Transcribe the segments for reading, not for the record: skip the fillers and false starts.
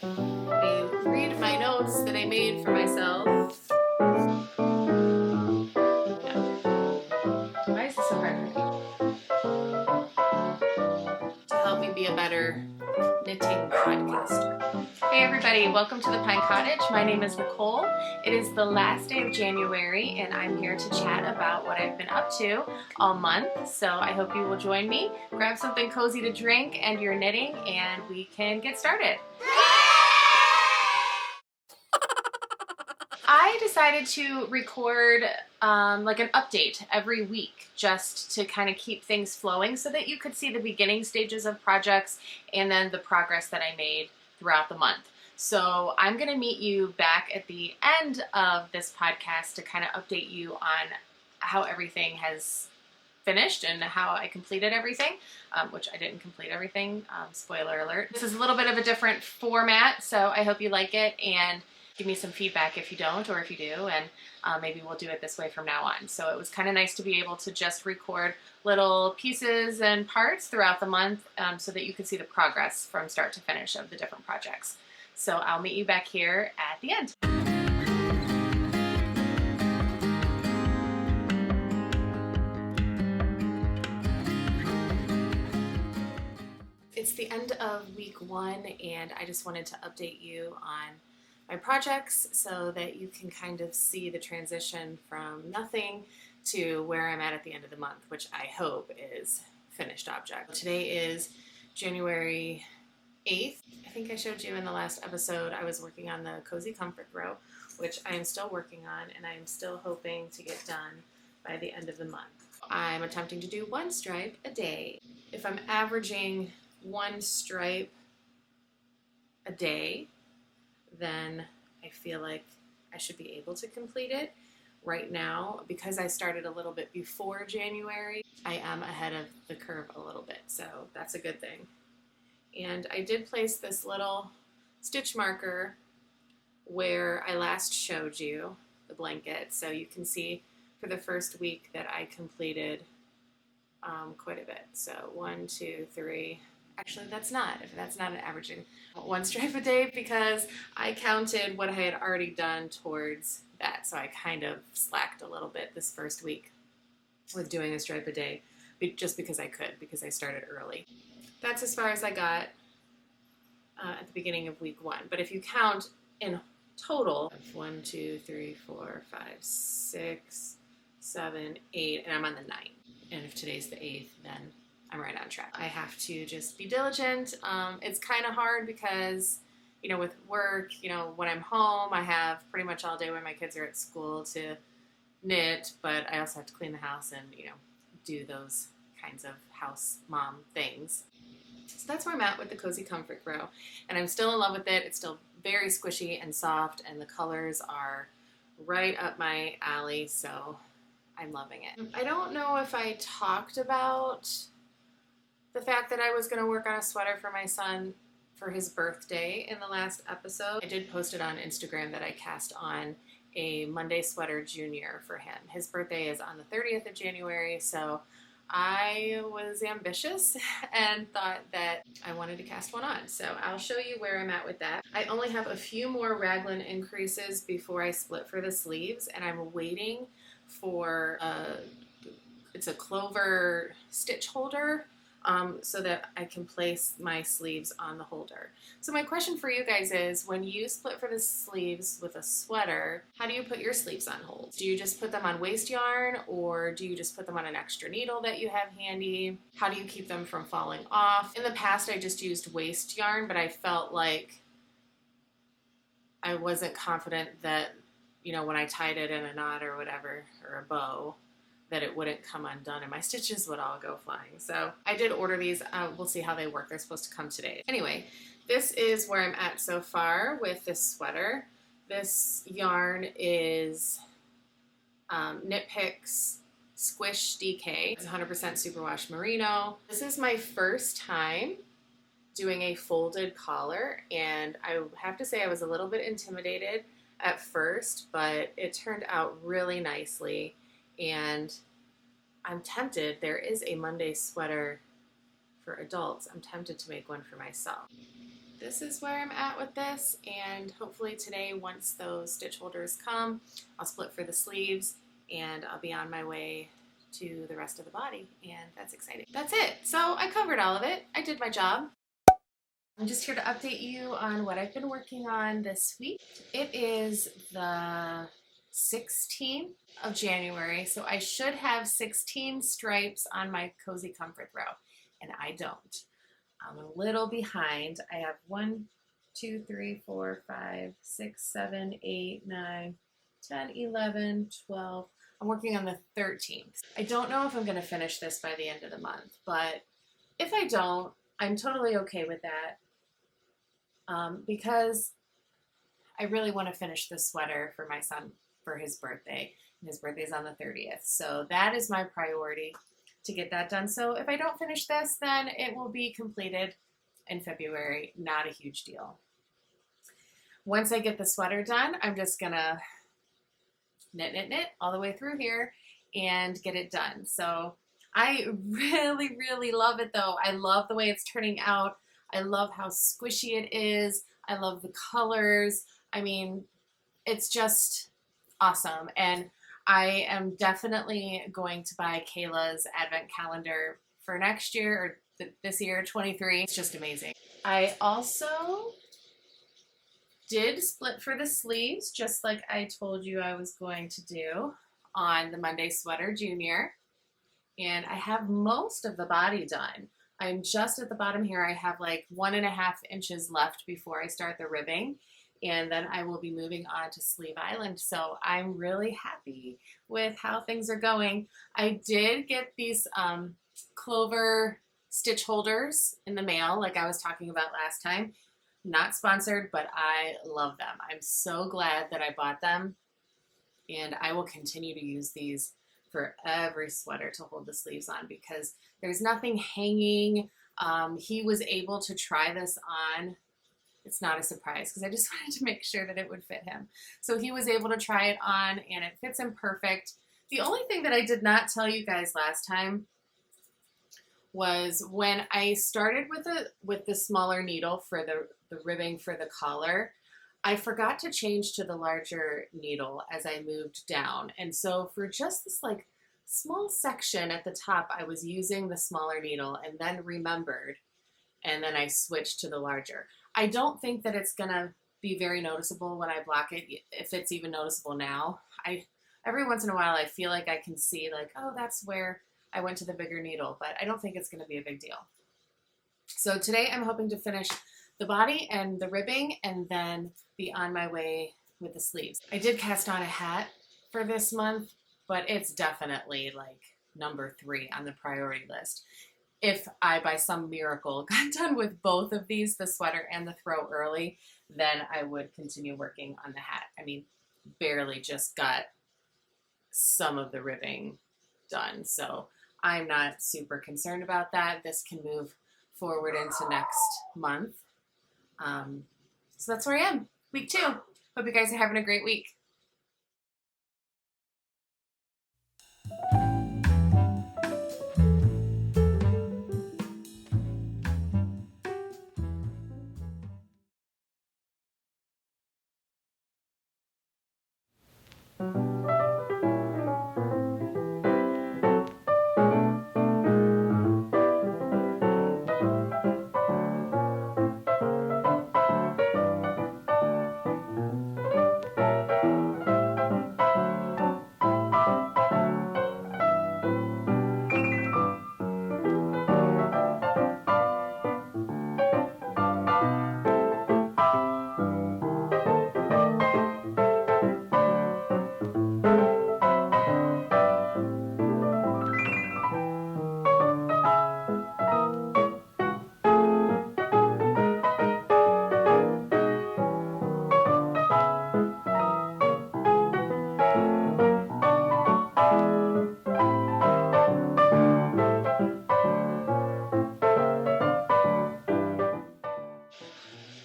I read my notes that I made for myself. Why is this so hard to help me be a better knitting podcaster? Hey everybody, welcome to the Pine Cottage. My name is Nicole. It is the last day of January and I'm here to chat about what I've been up to all month. So I hope you will join me. Grab something cozy to drink and your knitting and we can get started. I decided to record like an update every week just to kind of keep things flowing so that you could see the beginning stages of projects and then the progress that I made throughout the month. So I'm going to meet you back at the end of this podcast to kind of update you on how everything has finished and how I completed everything, which I didn't complete everything, spoiler alert. This is a little bit of a different format, so I hope you like it and give me some feedback if you don't or if you do, and maybe we'll do it this way from now on. So it was kind of nice to be able to just record little pieces and parts throughout the month so that you can see the progress from start to finish of the different projects. So I'll meet you back here at the end. It's the end of week one and I just wanted to update you on my projects so that you can kind of see the transition from nothing to where I'm at the end of the month, which I hope is finished object. Today is January 8th. I think I showed you in the last episode I was working on the Cozy Comfort Row, which I am still working on and I am still hoping to get done by the end of the month. I'm attempting to do one stripe a day. If I'm averaging one stripe a day, then I feel like I should be able to complete it. Right now, because I started a little bit before January, I am ahead of the curve a little bit, so that's a good thing. And I did place this little stitch marker where I last showed you the blanket, so you can see for the first week that I completed quite a bit. So 1, 2, 3. Actually, that's not an averaging one stripe a day because I counted what I had already done towards that. So I kind of slacked a little bit this first week with doing a stripe a day just because I could, because I started early. That's as far as I got at the beginning of week one. But if you count in total, 1, 2, 3, 4, 5, 6, 7, 8, and I'm on the 9th. And if today's the 8th, then I'm right on track. I have to just be diligent. It's kind of hard because, with work, when I'm home, I have pretty much all day when my kids are at school to knit, but I also have to clean the house and, do those kinds of house mom things. So that's where I'm at with the Cozy Comfort Row. And I'm still in love with it. It's still very squishy and soft, and the colors are right up my alley, so I'm loving it. I don't know if I talked about the fact that I was going to work on a sweater for my son for his birthday in the last episode. I did post it on Instagram that I cast on a Monday sweater junior for him. His birthday is on the 30th of January, so I was ambitious and thought that I wanted to cast one on. So I'll show you where I'm at with that. I only have a few more raglan increases before I split for the sleeves, and I'm waiting for it's a clover stitch holder so that I can place my sleeves on the holder. So my question for you guys is, when you split for the sleeves with a sweater, how do you put your sleeves on hold? Do you just put them on waste yarn, or do you just put them on an extra needle that you have handy? How do you keep them from falling off? In the past, I just used waste yarn, but I felt like I wasn't confident that, when I tied it in a knot or whatever, or a bow, that it wouldn't come undone and my stitches would all go flying. So I did order these. We'll see how they work. They're supposed to come today. Anyway, this is where I'm at so far with this sweater. This yarn is Knit Picks Squish DK. It's 100% superwash merino. This is my first time doing a folded collar, and I have to say I was a little bit intimidated at first, but it turned out really nicely. And I'm tempted, there is a Monday sweater for adults. I'm tempted to make one for myself. this is where I'm at with this, and hopefully today, once those stitch holders come, I'll split for the sleeves and I'll be on my way to the rest of the body, and that's exciting. That's it. So I covered all of it. I did my job. I'm just here to update you on what I've been working on this week. It is the 16th of January, so I should have 16 stripes on my Cozy Comfort throw, and I don't. I'm a little behind. I have 1, 2, 3, 4, 5, 6, 7, 8, 9, 10, 11, 12. I'm working on the 13th. I don't know if I'm going to finish this by the end of the month, but if I don't, I'm totally okay with that, because I really want to finish this sweater for my son for his birthday. His birthday's on the 30th, so that is my priority, to get that done. So if I don't finish this, then it will be completed in February. Not a huge deal. Once I get the sweater done, I'm just gonna knit, knit, knit all the way through here and get it done. So I really, really love it though. I love the way it's turning out. I love how squishy it is. I love the colors. I mean, it's just awesome. And I am definitely going to buy Kayla's advent calendar for next year, or this year, 23. It's just amazing. I also did split for the sleeves, just like I told you I was going to do on the Monday Sweater Junior. And I have most of the body done. I'm just at the bottom here. I have like 1.5 inches left before I start the ribbing, and then I will be moving on to Sleeve Island. So I'm really happy with how things are going. I did get these clover stitch holders in the mail, like I was talking about last time. Not sponsored, but I love them. I'm so glad that I bought them, and I will continue to use these for every sweater to hold the sleeves on, because there's nothing hanging. He was able to try this on. It's not a surprise because I just wanted to make sure that it would fit him. So he was able to try it on, and it fits him perfect. The only thing that I did not tell you guys last time was when I started with the smaller needle for the ribbing for the collar, I forgot to change to the larger needle as I moved down. And so for just this like small section at the top, I was using the smaller needle and then remembered, and then I switched to the larger. I don't think that it's gonna be very noticeable when I block it, if it's even noticeable now. Every once in a while I feel like I can see like, oh, that's where I went to the bigger needle, but I don't think it's gonna be a big deal. So today I'm hoping to finish the body and the ribbing and then be on my way with the sleeves. I did cast on a hat for this month, but it's definitely like number 3 on the priority list. If I, by some miracle, got done with both of these, the sweater and the throw early, then I would continue working on the hat. I mean, barely just got some of the ribbing done, so I'm not super concerned about that. This can move forward into next month. So that's where I am, week 2. Hope you guys are having a great week.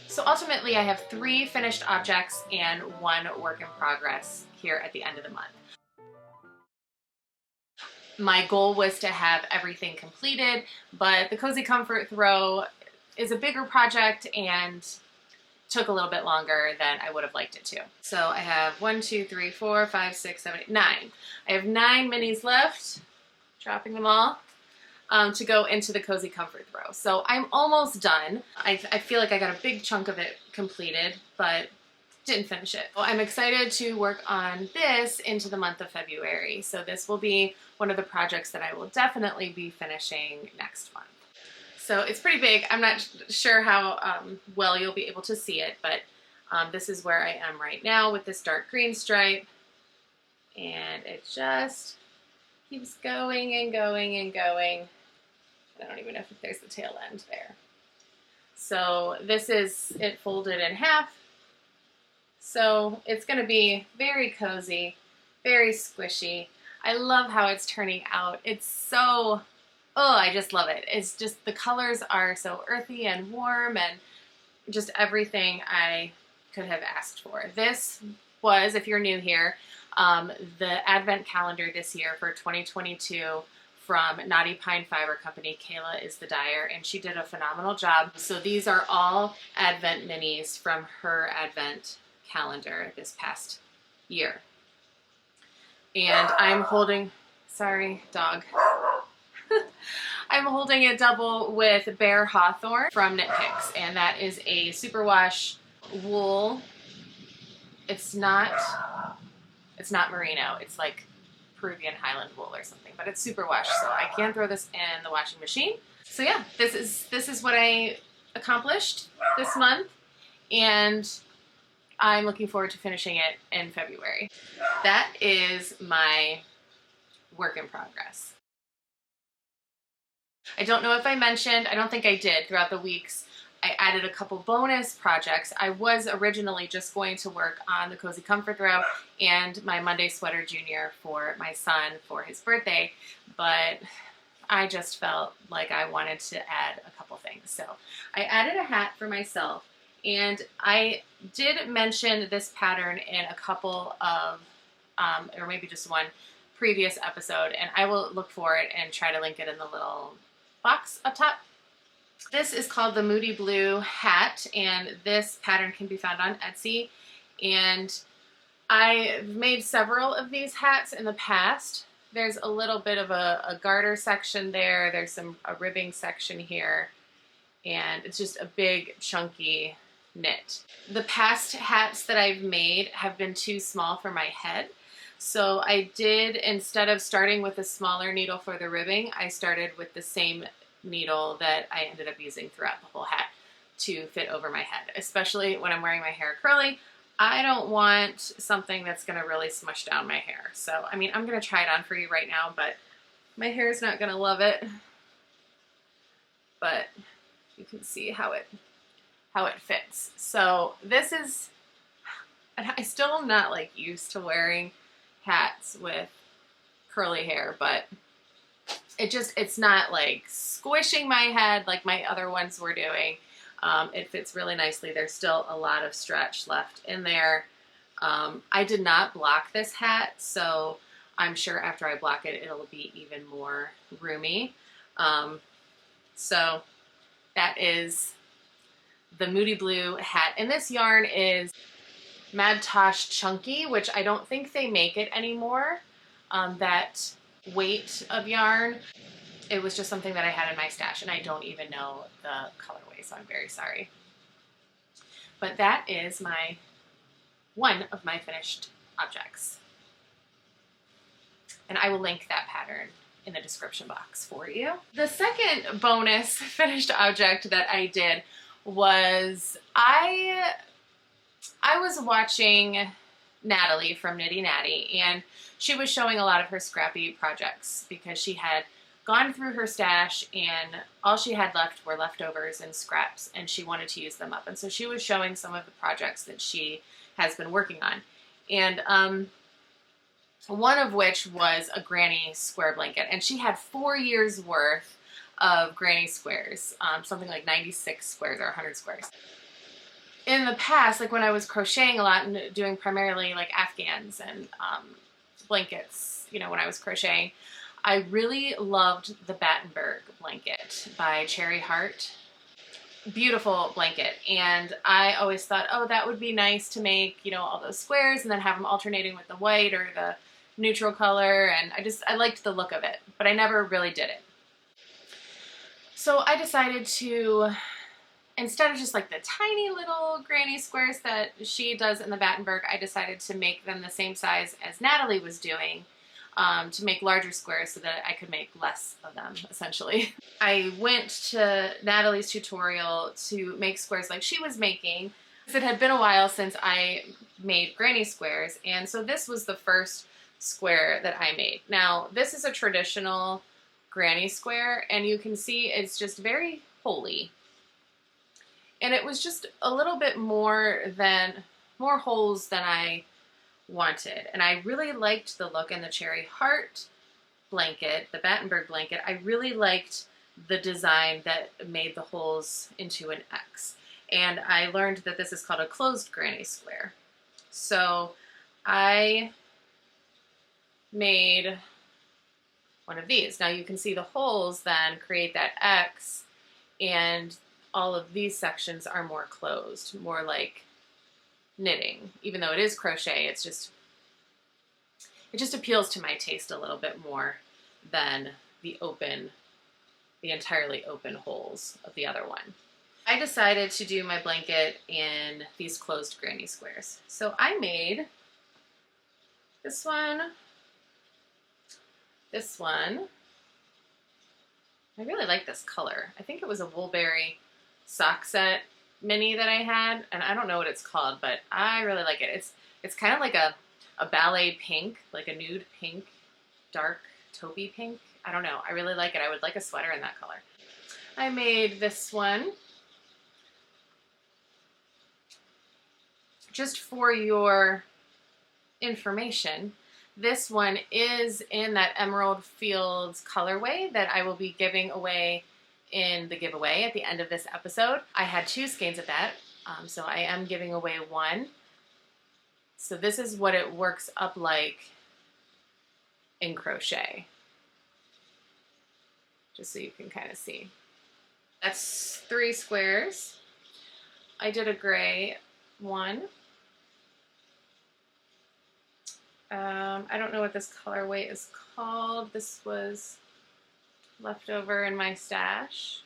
So ultimately I have 3 finished objects and 1 work in progress here at the end of the month. My goal was to have everything completed, but the Cozy Comfort throw is a bigger project and took a little bit longer than I would have liked it to. So I have 1, 2, 3, 4, 5, 6, 7, 8, 9. I have 9 minis left, dropping them all, to go into the Cozy Comfort Throw. So I'm almost done. I feel like I got a big chunk of it completed, but didn't finish it. Well, I'm excited to work on this into the month of February. So this will be one of the projects that I will definitely be finishing next month. So it's pretty big. I'm not sure how well you'll be able to see it, but this is where I am right now with this dark green stripe. And it just keeps going and going and going. I don't even know if there's the tail end there. So this is it folded in half. So it's going to be very cozy, very squishy. I love how it's turning out. It's so, oh, I just love it. It's just, the colors are so earthy and warm and just everything I could have asked for. This was, if you're new here, the advent calendar this year for 2022 from Knotty Pine Fiber Company. Kayla is the dyer, and she did a phenomenal job. So these are all advent minis from her advent calendar this past year. And I'm holding, sorry, dog. I'm holding it double with Bear Hawthorne from Knit Picks, and that is a superwash wool. It's not merino. It's like Peruvian Highland wool or something, but it's superwash, so I can throw this in the washing machine. So yeah, this is what I accomplished this month, and I'm looking forward to finishing it in February. That is my work in progress. I don't know if I mentioned, I don't think I did, throughout the weeks, I added a couple bonus projects. I was originally just going to work on the Cozy Comfort Throw and my Monday Sweater Junior for my son for his birthday, but I just felt like I wanted to add a couple things. So I added a hat for myself, and I did mention this pattern in a couple of, or maybe just one previous episode, and I will look for it and try to link it in the little box up top. This is called the Moody Blue hat, and this pattern can be found on Etsy. And I've made several of these hats in the past. There's a little bit of a garter section there. There's a ribbing section here, and it's just a big chunky knit. The past hats that I've made have been too small for my head. So I did, instead of starting with a smaller needle for the ribbing, I started with the same needle that I ended up using throughout the whole hat to fit over my head, especially when I'm wearing my hair curly. I don't want something that's going to really smush down my hair. So, I mean, I'm going to try it on for you right now, but my hair is not going to love it. But you can see how it fits. So this is, and I still am not like used to wearing hats with curly hair, but it's not like squishing my head like my other ones were doing. It fits really nicely. There's still a lot of stretch left in there. I did not block this hat, so I'm sure after I block it, it'll be even more roomy. So that is the Moody Blue hat. And this yarn is Mad Tosh Chunky, which I don't think they make it anymore. That weight of yarn. It was just something that I had in my stash, and I don't even know the colorway, so I'm very sorry. But that is one of my finished objects. And I will link that pattern in the description box for you. The second bonus finished object that I did was I was watching Natalie from Nitty Natty, and she was showing a lot of her Scrappy projects because she had gone through her stash and all she had left were leftovers and scraps, and she wanted to use them up. And so she was showing some of the projects that she has been working on. And one of which was a granny square blanket, and she had 4 years worth of granny squares, something like 96 squares or 100 squares. In the past, like when I was crocheting a lot and doing primarily like Afghans and blankets, you know, when I was crocheting, I really loved the Battenberg blanket by Cherry Heart. beautiful blanket, and I always thought, oh, that would be nice to make, you know, all those squares and then have them alternating with the white or the neutral color, and I liked the look of it, but I never really did it. So I decided to, instead of just like the tiny little granny squares that she does in the Battenberg, I decided to make them the same size as Natalie was doing, to make larger squares so that I could make less of them, essentially. I went to Natalie's tutorial to make squares like she was making. It had been a while since I made granny squares, and so this was the first square that I made. Now, this is a traditional granny square, and you can see it's just very holy. And it was just a little bit more holes than I wanted. And I really liked the look in the cherry heart blanket, the Battenberg blanket. I really liked the design that made the holes into an X. And I learned that this is called a closed granny square. So I made one of these. Now you can see the holes then create that X, and all of these sections are more closed, more like knitting. Even though it is crochet, it just appeals to my taste a little bit more than the entirely open holes of the other one. I decided to do my blanket in these closed granny squares. So I made this one. I really like this color. I think it was a Woolberry sock set mini that I had, and I don't know what it's called, but I really like it. It's kind of like a ballet pink, like a nude pink, dark taupey pink. I don't know. I really like it. I would like a sweater in that color. I made this one. Just for your information, this one is in that Emerald Fields colorway that I will be giving away in the giveaway at the end of this episode. I had 2 skeins of that, so I am giving away one. So this is what it works up like in crochet, just so you can kind of see. That's 3 squares. I did a gray one. I don't know what this colorway is called. This was left over in my stash.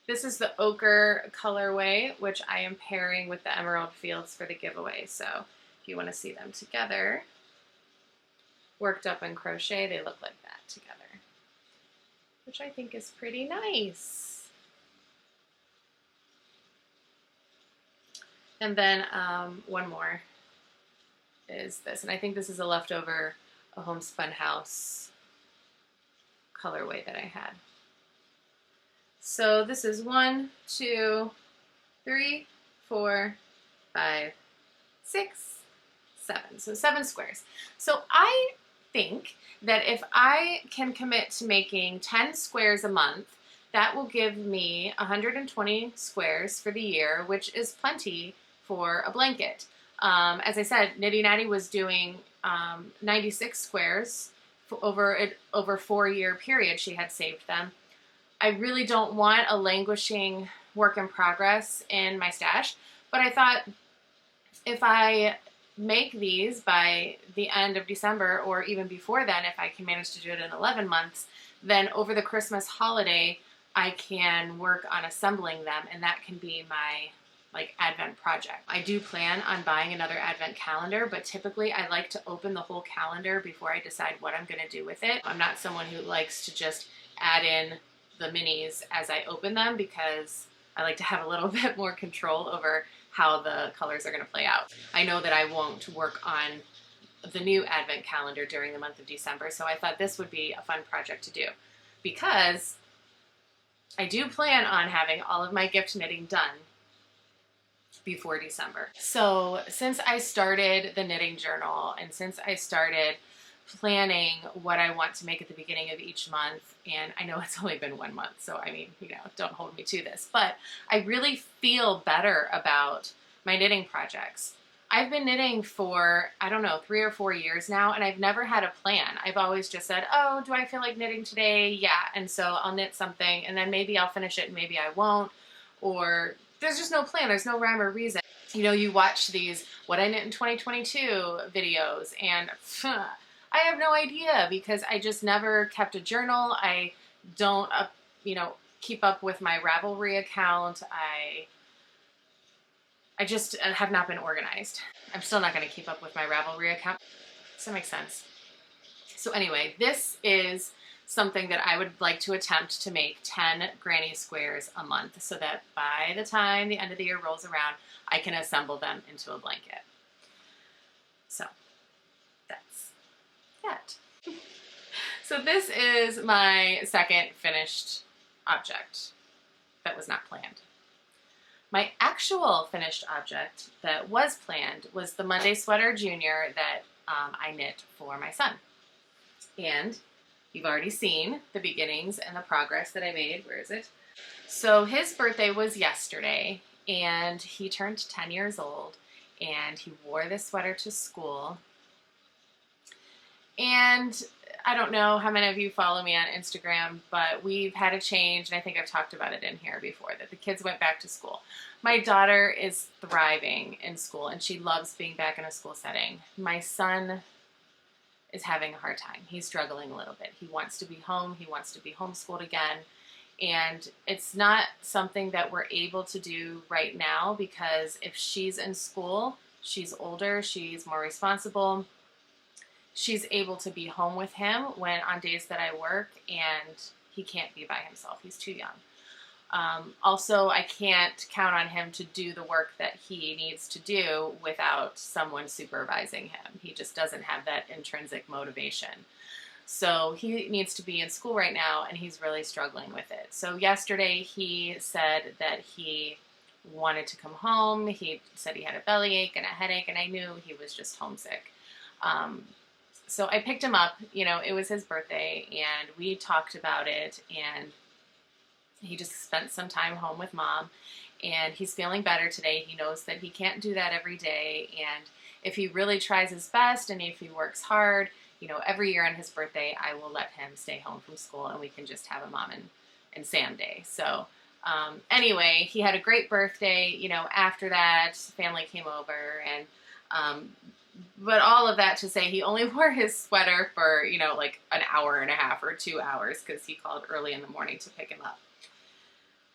This is the ochre colorway, which I am pairing with the Emerald Fields for the giveaway. So if you want to see them together, worked up in crochet, they look like that together, which I think is pretty nice. And then one more is this, and I think this is a leftover a Homespun House colorway that I had. So this is 1, 2, 3, 4, 5, 6, 7. So 7 squares. So I think that if I can commit to making 10 squares a month, that will give me 120 squares for the year, which is plenty for a blanket. As I said, Nitty Natty was doing 96 squares over a 4-year period. She had saved them. I really don't want a languishing work in progress in my stash, but I thought if I make these by the end of December, or even before then, if I can manage to do it in 11 months, then over the Christmas holiday, I can work on assembling them, and that can be my Advent project. I do plan on buying another Advent calendar, but typically I like to open the whole calendar before I decide what I'm going to do with it. I'm not someone who likes to just add in the minis as I open them, because I like to have a little bit more control over how the colors are going to play out. I know that I won't work on the new Advent calendar during the month of December, so I thought this would be a fun project to do, because I do plan on having all of my gift knitting done before December. So since I started the knitting journal, and since I started planning what I want to make at the beginning of each month, and I know it's only been 1 month, so I mean, you know, don't hold me to this, but I really feel better about my knitting projects. I've been knitting for, I don't know, 3 or 4 years now, and I've never had a plan. I've always just said, oh, do I feel like knitting today? Yeah. And so I'll knit something, and then maybe I'll finish it and maybe I won't. Or there's just no plan. There's no rhyme or reason. You know, you watch these what I knit in 2022 videos, and I have no idea because I just never kept a journal. I don't, you know, keep up with my Ravelry account. I just have not been organized. I'm still not going to keep up with my Ravelry account. Does that make sense? So anyway, this is something that I would like to attempt to make 10 granny squares a month so that by the time the end of the year rolls around, I can assemble them into a blanket. So that's that. So this is my second finished object that was not planned. My actual finished object that was planned was the Monday Sweater Junior that I knit for my son. And you've already seen the beginnings and the progress that I made. Where is it? So his birthday was yesterday, and he turned 10 years old, and he wore this sweater to school. And I don't know how many of you follow me on Instagram, but we've had a change, and I think I've talked about it in here before, that the kids went back to school. My daughter is thriving in school, and she loves being back in a school setting. My son is having a hard time. He's struggling a little bit. He wants to be home. He wants to be homeschooled again. And it's not something that we're able to do right now because if she's in school, she's older, she's more responsible. She's able to be home with him when on days that I work, and he can't be by himself. He's too young. Also, I can't count on him to do the work that he needs to do without someone supervising him. He just doesn't have that intrinsic motivation. So he needs to be in school right now, and he's really struggling with it. So yesterday he said that he wanted to come home. He said he had a bellyache and a headache, and I knew he was just homesick. So I picked him up. You know, it was his birthday, and we talked about it, and he just spent some time home with Mom, and he's feeling better today. He knows that he can't do that every day, and if he really tries his best and if he works hard, you know, every year on his birthday, I will let him stay home from school, and we can just have a Mom and Sam day. So anyway, he had a great birthday. You know, after that, family came over, and but all of that to say he only wore his sweater for, you know, like an hour and a half or 2 hours because he called early in the morning to pick him up.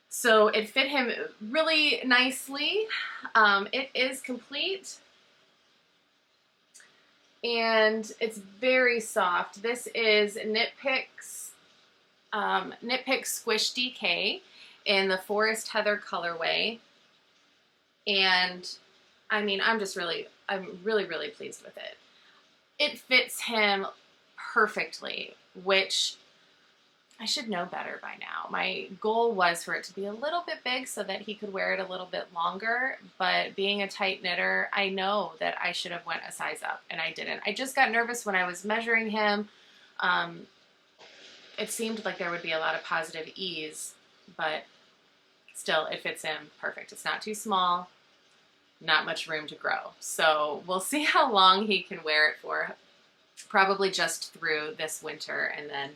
So it fit him really nicely. It is complete. And it's very soft. This is Knit Picks Squish DK in the Forest Heather colorway. And I mean, I'm really pleased with it. It fits him perfectly, which I should know better by now. My goal was for it to be a little bit big so that he could wear it a little bit longer, but being a tight knitter, I know that I should have went a size up, and I didn't. I just got nervous when I was measuring him. It seemed like there would be a lot of positive ease, but still, it fits him perfect. It's not too small, not much room to grow. So we'll see how long he can wear it for. Probably just through this winter, and then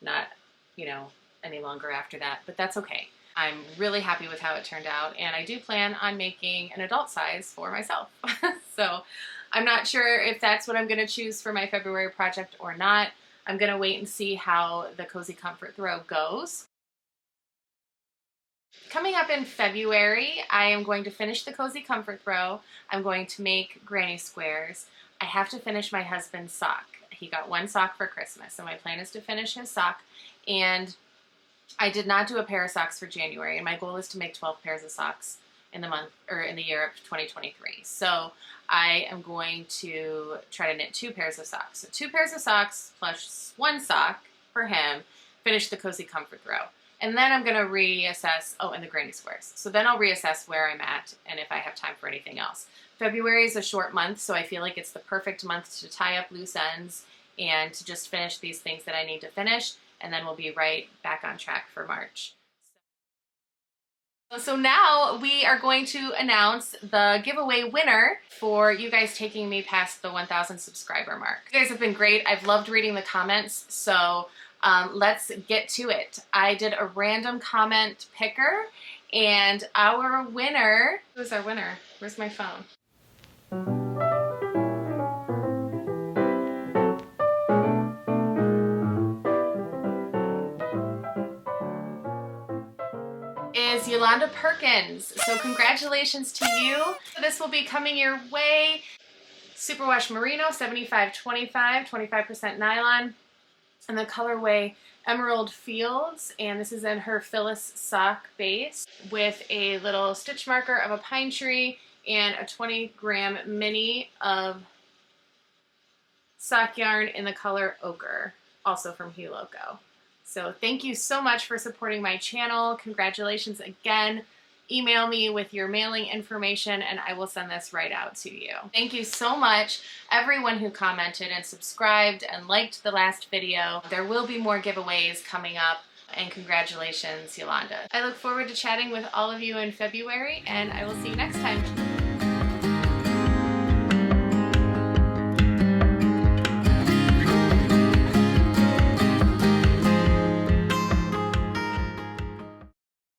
not, you know, any longer after that, but that's okay. I'm really happy with how it turned out, and I do plan on making an adult size for myself. So I'm not sure if that's what I'm going to choose for my February project or not. I'm going to wait and see how the Cozy Comfort Throw goes. Coming up in February, I am going to finish the Cozy Comfort Throw. I'm going to make granny squares. I have to finish my husband's sock. He got one sock for Christmas, so my plan is to finish his sock. And I did not do a pair of socks for January, and my goal is to make 12 pairs of socks in the month or in the year of 2023. So I am going to try to knit 2 pairs of socks. So 2 pairs of socks plus 1 sock for him, finish the Cozy Comfort Throw. And then I'm going to reassess, and the granny squares. So then I'll reassess where I'm at and if I have time for anything else. February is a short month, so I feel like it's the perfect month to tie up loose ends and to just finish these things that I need to finish, and then we'll be right back on track for March. So now we are going to announce the giveaway winner for you guys taking me past the 1,000 subscriber mark. You guys have been great. I've loved reading the comments, so let's get to it. I did a random comment picker, and our winner, who's our winner? Where's my phone? Is Yolanda Perkins. So congratulations to you. This will be coming your way. Superwash Merino, 75-25, 25% nylon. And the colorway Emerald Fields. And this is in her Phyllis sock base with a little stitch marker of a pine tree and a 20-gram mini of sock yarn in the color ochre, also from Huloko. So thank you so much for supporting my channel. Congratulations again. Email me with your mailing information and I will send this right out to you. Thank you so much, everyone who commented and subscribed and liked the last video. There will be more giveaways coming up, and congratulations, Yolanda. I look forward to chatting with all of you in February, and I will see you next time.